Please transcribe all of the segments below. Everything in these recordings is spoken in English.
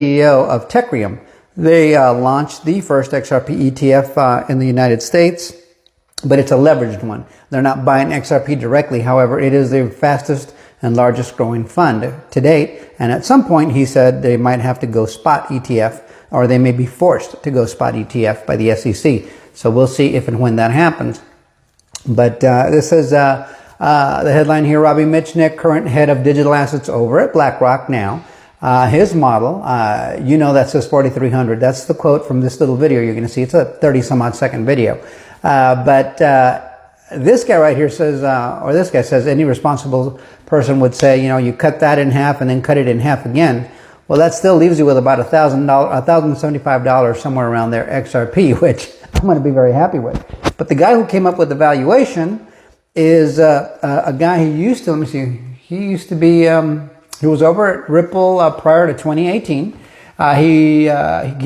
CEO of Tecrium. They launched the first XRP ETF in the United States, but it's a leveraged one. They're not buying XRP directly. However, it is the fastest and largest growing fund to date. And at some point, he said they might have to go spot ETF, or they may be forced to go spot ETF by the SEC. So we'll see if and when that happens. But this is the headline here. Robbie Mitchnick, current head of digital assets over at BlackRock now. His model, that says 4,300. That's the quote from this little video you're going to see. It's a 30-some-odd second video. But this guy right here says, this guy says, any responsible person would say, you cut that in half and then cut it in half again. Well, that still leaves you with about $1,075 somewhere around there XRP, which I'm going to be very happy with. But the guy who came up with the valuation is a guy who used to, he was over at Ripple prior to 2018. He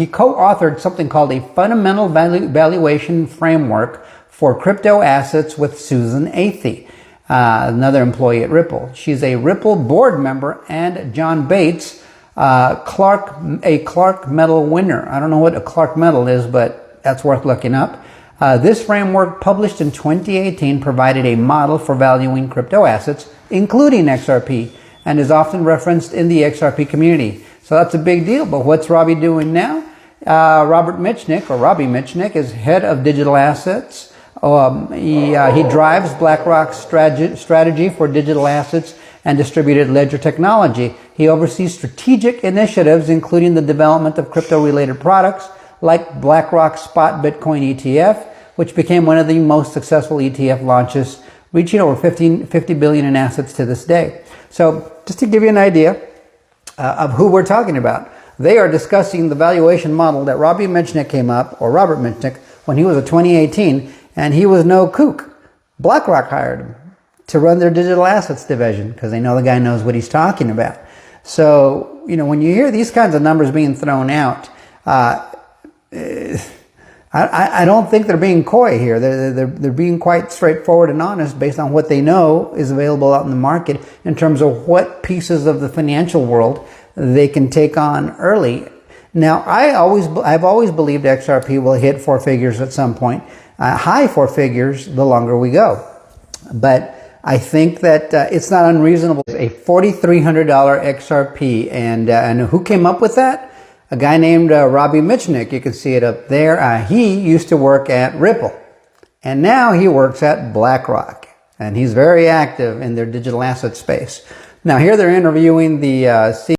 co-authored something called a fundamental valuation framework for crypto assets with Susan Athey, another employee at Ripple. She's a Ripple board member, and John Bates, a Clark Medal winner. I don't know what a Clark Medal is, but that's worth looking up. This framework, published in 2018, provided a model for valuing crypto assets, including XRP, and is often referenced in the XRP community. So that's a big deal. But what's Robbie doing now? Robbie Mitchnick, is head of digital assets. He drives BlackRock's strategy for digital assets and distributed ledger technology. He oversees strategic initiatives, including the development of crypto-related products like BlackRock's Spot Bitcoin ETF, which became one of the most successful ETF launches, reaching over 50 billion in assets to this day. So just to give you an idea of who we're talking about, they are discussing the valuation model that Robbie Mitchnick came up, or Robert Mitchnick, when he was in 2018, and he was no kook. BlackRock hired him to run their digital assets division because they know the guy knows what he's talking about. So, when you hear these kinds of numbers being thrown out, I don't think they're being coy here. They're being quite straightforward and honest based on what they know is available out in the market in terms of what pieces of the financial world they can take on early. Now, I've always believed XRP will hit four figures at some point, high four figures the longer we go. But I think that it's not unreasonable. A $4,300 XRP, and who came up with that? A guy named Robbie Mitchnick. You can see it up there. He used to work at Ripple, and now he works at BlackRock, and he's very active in their digital asset space. Now here they're interviewing the